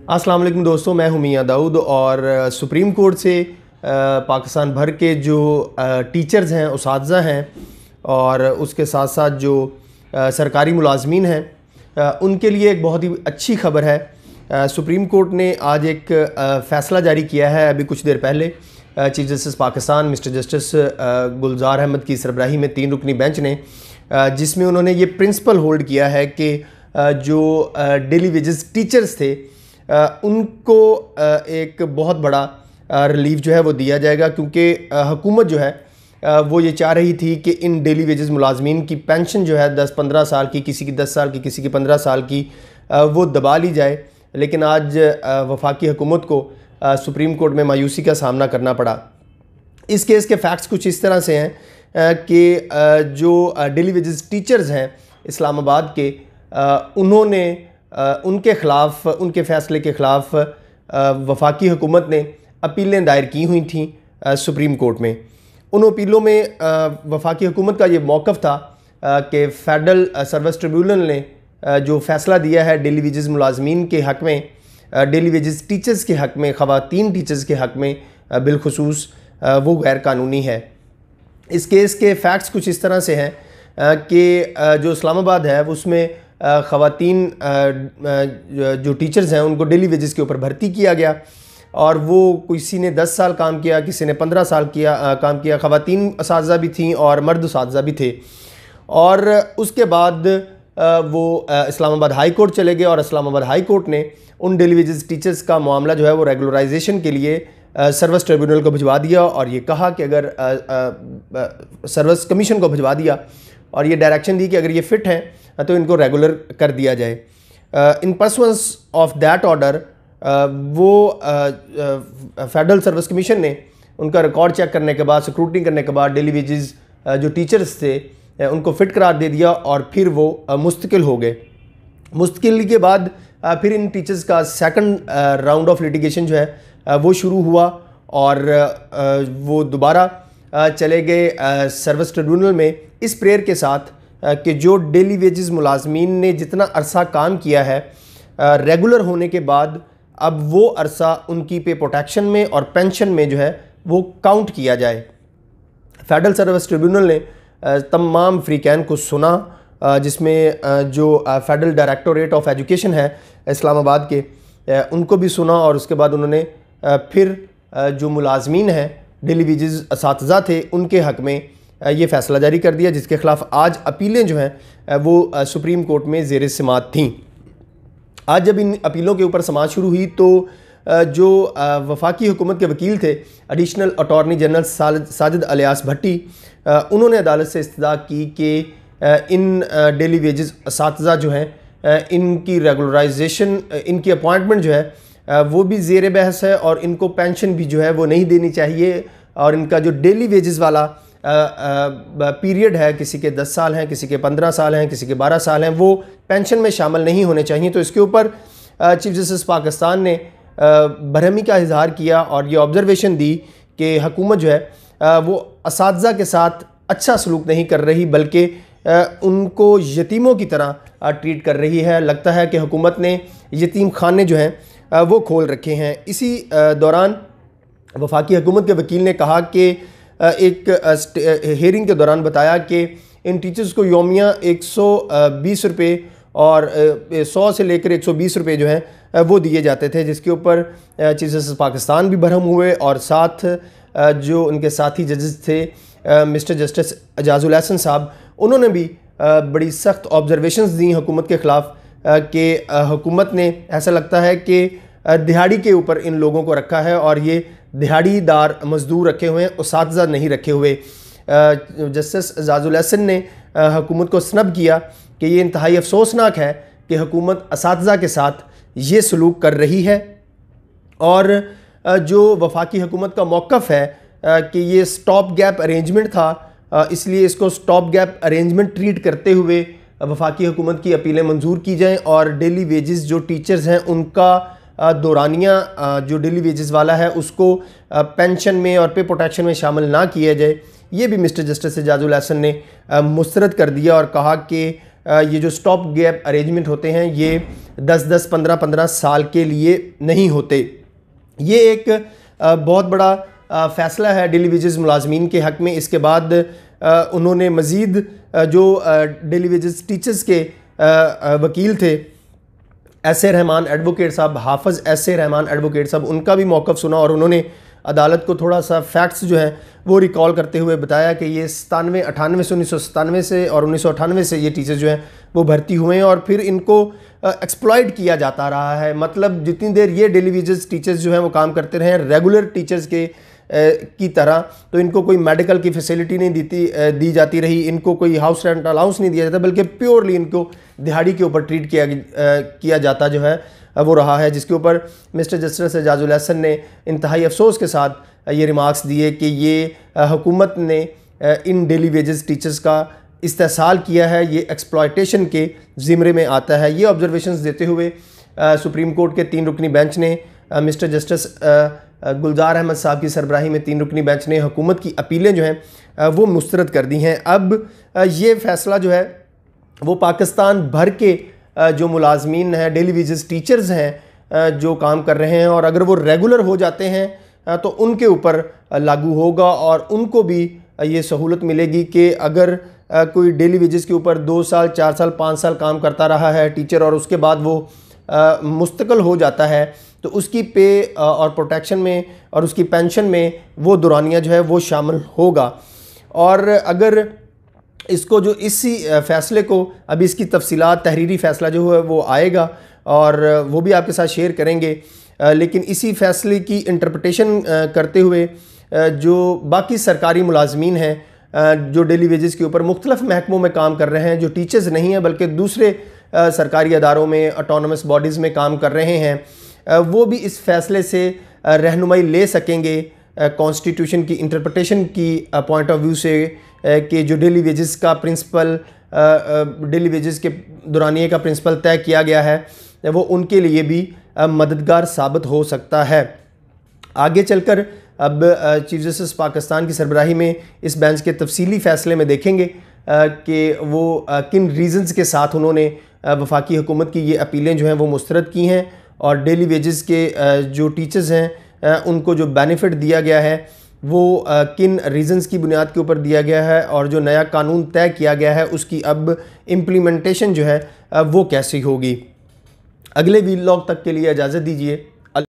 अस्सलाम वालेकुम दोस्तों, मैं हूं मियां दाऊद और सुप्रीम कोर्ट से पाकिस्तान भर के जो टीचर्स हैं, उसातिज़ा हैं और उसके साथ साथ जो सरकारी मुलाजमीन हैं, उनके लिए एक बहुत ही अच्छी खबर है। सुप्रीम कोर्ट ने आज एक फ़ैसला जारी किया है अभी कुछ देर पहले। Chief justice Pakistan mister justice Gulzar Ahmed की सरबराही में 3 रुकनी बेंच ने जिसमें उन्होंने ये प्रिंसिपल होल्ड किया है कि जो डेली वेजेस टीचर्स थे उनको एक बहुत बड़ा रिलीफ जो है वो दिया जाएगा, क्योंकि हुकूमत जो है वो ये चाह रही थी कि इन डेली वेजेस मुलाजमीन की पेंशन जो है 10-15 साल की, किसी की 10 साल की, किसी की 15 साल की, वो दबा ली जाए। लेकिन आज वफाकी हुकूमत को सुप्रीम कोर्ट में मायूसी का सामना करना पड़ा। इस केस के फैक्ट्स कुछ इस तरह से हैं कि जो डेली वेजेस टीचर्स हैं इस्लामाबाद के, उन्होंने उनके ख़िलाफ़, उनके फ़ैसले के ख़िलाफ़ वफाकी हुकूमत ने अपीलें दायर की हुई थी सुप्रीम कोर्ट में। उन अपीलों में वफाकी हुकूमत का ये मौक़िफ़ था कि फ़ेडरल सर्विस ट्रिब्यूनल ने जो फ़ैसला दिया है डेली वेजेस मुलाजमीन के हक़ में, डेली वेजेस टीचर्स के हक़ में, ख़वातीन टीचर्स के हक़ में बिलखुसूस, वो गैर कानूनी है। इस केस के फैक्ट्स कुछ इस तरह से हैं कि जो इस्लामाबाद है उसमें ख़वातीन जो टीचर्स हैं उनको डेली वेजेस के ऊपर भर्ती किया गया और वो किसी ने 10 साल काम किया, किसी ने 15 साल काम किया। ख़वातीन उसातिज़ा भी थीं और मर्द उसातिज़ा भी थे। और उसके बाद वो इस्लामाबाद हाई कोर्ट चले गए और इस्लामाबाद हाई कोर्ट ने उन डेली वेजेस टीचर्स का मामला जो है वो रेगुलराइजेशन के लिए सर्विस ट्रिब्यूनल को भिजवा दिया और ये कहा कि अगर सर्विस कमीशन को भिजवा दिया और ये डायरेक्शन दी कि अगर ये फ़िट हैं तो इनको रेगुलर कर दिया जाए। इन परसुएंस ऑफ दैट ऑर्डर वो फेडरल सर्विस कमीशन ने उनका रिकॉर्ड चेक करने के बाद, स्क्रूटनी करने के बाद डेली वेजेस जो टीचर्स थे उनको फ़िट करार दे दिया और फिर वो मुस्तकिल हो गए। मुस्तकिल के बाद फिर इन टीचर्स का सेकंड राउंड ऑफ लिटिगेशन जो है वो शुरू हुआ और वो दोबारा चले गए सर्विस ट्रिब्यूनल में इस प्रेयर के साथ कि जो डेली वेजेस मुलाजमीन ने जितना अरसा काम किया है रेगुलर होने के बाद, अब वो अरसा उनकी पे प्रोटेक्शन में और पेंशन में जो है वो काउंट किया जाए। फेडरल सर्विस ट्रिब्यूनल ने तमाम फ्रीकैन को सुना, जिसमें जो फेडरल डायरेक्टोरेट ऑफ एजुकेशन है इस्लामाबाद के, उनको भी सुना और उसके बाद उन्होंने फिर जो मुलाजमीन हैं डेली वेजेस उसातिज़ा थे उनके हक़ में ये फ़ैसला जारी कर दिया, जिसके ख़िलाफ़ आज अपीलें जो हैं वो सुप्रीम कोर्ट में ज़ेर समाअत थीं। आज जब इन अपीलों के ऊपर समाअत शुरू हुई तो जो वफाकी हुकूमत के वकील थे additional attorney general Sajid Ilyas Bhatti, उन्होंने अदालत से इस्तदा की कि इन डेली वेजेस उसातिज़ा जो हैं इनकी रेगुलराइजेशन, इनकी अपॉइंटमेंट जो है वो भी ज़ेर बहस है और इनको पेंशन भी जो है वो नहीं देनी चाहिए और इनका जो डेली वेजेस वाला पीरियड है, किसी के 10 साल हैं, किसी के 15 साल हैं, किसी के 12 साल हैं, वो पेंशन में शामिल नहीं होने चाहिए। तो इसके ऊपर चीफ जस्टिस पाकिस्तान ने बरहमी का इजहार किया और ये ऑब्जर्वेशन दी कि हुकूमत जो है वो उसातिज़ा के साथ अच्छा सलूक नहीं कर रही, बल्कि उनको यतीमों की तरह ट्रीट कर रही है। लगता है कि हुकूमत ने यतीम खाने जो हैं वो खोल रखे हैं। इसी दौरान वफाकी हुकूमत के वकील ने कहा कि एक हेयरिंग के दौरान बताया कि इन टीचर्स को योमिया 120 रुपये और 100 से लेकर 120 रुपये जो हैं वो दिए जाते थे, जिसके ऊपर चीफ जस्टिस पाकिस्तान भी बरहम हुए और साथ जो उनके साथी जजेस थे मिस्टर जस्टिस एजाजुल हसन साहब, उन्होंने भी बड़ी सख्त ऑब्जर्वेशंस दी हुकूमत के ख़िलाफ़ कि हुकूमत ने, ऐसा लगता है कि दिहाड़ी के ऊपर इन लोगों को रखा है और ये दिहाड़ीदार मजदूर रखे हुए हैं, उसातिज़ा नहीं रखे हुए। जस्टिस एजाजुल हसन ने हुकूमत को स्नब किया कि ये इंतहाई अफसोसनाक है कि हुकूमत उसातिज़ा के साथ ये सलूक कर रही है और जो वफाकी हुकूमत का मौक़िफ़ है कि ये स्टॉप गैप अरेंजमेंट था, इसलिए इसको स्टॉप गैप अरेंजमेंट ट्रीट करते हुए वफाकी हुकूमत की अपीलें मंजूर की जाएँ और डेली वेजेस जो टीचर्स हैं उनका दौरानिया जो डेली वेजेस वाला है उसको पेंशन में और पे प्रोटेक्शन में शामिल ना किया जाए। ये भी मिस्टर जस्टिस एजाजुल हसन ने मुस्तरद कर दिया और कहा कि ये जो स्टॉप गैप अरेंजमेंट होते हैं ये 10-10, 15-15 साल के लिए नहीं होते। ये एक बहुत बड़ा फ़ैसला है डेली वेजेस मुलाजमीन के हक़ में। इसके बाद उन्होंने मज़ीद जो डेली वेजेस टीचर्स के वकील थे एस ए रहमान एडवोकेट साहब, हाफिज़ एस ए रहमान एडवोकेट साहब, उनका भी मौक़िफ़ सुना और उन्होंने अदालत को थोड़ा सा फैक्ट्स जो हैं वो रिकॉल करते हुए बताया कि ये 97-98 से 1997 से और 1998 से ये टीचर्स जो हैं वो भर्ती हुए हैं और फिर इनको एक्सप्लॉइट किया जाता रहा है। मतलब जितनी देर ये डेली वेजेस टीचर्स जो हैं वो काम करते रहे रेगुलर टीचर्स के की तरह, तो इनको कोई मेडिकल की फैसिलिटी नहीं दी जाती रही, इनको कोई हाउस रेंट अलाउंस नहीं दिया जाता, बल्कि प्योरली इनको दिहाड़ी के ऊपर ट्रीट किया जाता जो है वो रहा है। जिसके ऊपर मिस्टर जस्टिस एजाजुल हसन ने इंतहाई अफसोस के साथ ये रिमार्क्स दिए कि ये हुकूमत ने इन डेली वेजेस टीचर्स का इस्तेहसाल किया है, ये एक्सप्लॉयटेशन के ज़िम्मे में आता है। ये ऑब्जर्वेशंस देते हुए सुप्रीम कोर्ट के 3 रुकनी बेंच ने मिस्टर जस्टिस गुलजार अहमद साहब की सरबराही में 3 रुकनी बेंच ने हुकूमत की अपीलें जो हैं वो मुस्तरद कर दी हैं। अब ये फ़ैसला जो है वो पाकिस्तान भर के जो मुलाजमीन हैं, डेली वेजेस टीचर्स हैं जो काम कर रहे हैं, और अगर वो रेगुलर हो जाते हैं तो उनके ऊपर लागू होगा और उनको भी ये सहूलत मिलेगी कि अगर कोई डेली वेजेस के ऊपर 2 साल, 4 साल, 5 साल काम करता रहा है टीचर और उसके बाद वो मुस्तकिल हो जाता है तो उसकी पे और प्रोटेक्शन में और उसकी पेंशन में वो दुरानिया जो है वो शामिल होगा। और अगर इसको जो इसी फ़ैसले को अभी इसकी तफसीलात तहरीरी फ़ैसला जो है वो आएगा और वो भी आपके साथ शेयर करेंगे, लेकिन इसी फ़ैसले की इंटरप्रिटेशन करते हुए जो बाकी सरकारी मुलाजमीन हैं जो डेली वेजेस के ऊपर मुख्तलिफ़ महकमों में काम कर रहे हैं, जो टीचर्स नहीं हैं बल्कि दूसरे सरकारी अदारों में, ऑटोनमस बॉडीज़ में काम कर रहे हैं, वो भी इस फ़ैसले से रहनुमाई ले सकेंगे कॉन्स्टिट्यूशन की इंटरप्रिटेशन की पॉइंट ऑफ व्यू से कि जो डेली वेजेस का प्रिंसिपल, डेली वेजेस के दुरानिए का प्रिंसिपल तय किया गया है वो उनके लिए भी मददगार साबित हो सकता है। आगे चलकर अब चीफ जस्टिस पाकिस्तान की सरबराही में इस बेंच के तफसीली फ़ैसले में देखेंगे कि वो किन रीज़न्स के साथ उन्होंने वफाकी हुकूमत की ये अपीलें जो हैं वो मुस्तरद की हैं और डेली वेजेस के जो टीचर्स हैं उनको जो बेनिफिट दिया गया है वो किन रीज़न्स की बुनियाद के ऊपर दिया गया है और जो नया कानून तय किया गया है उसकी अब इम्प्लीमेंटेशन जो है वो कैसी होगी। अगले वीलॉग तक के लिए इजाज़त दीजिए।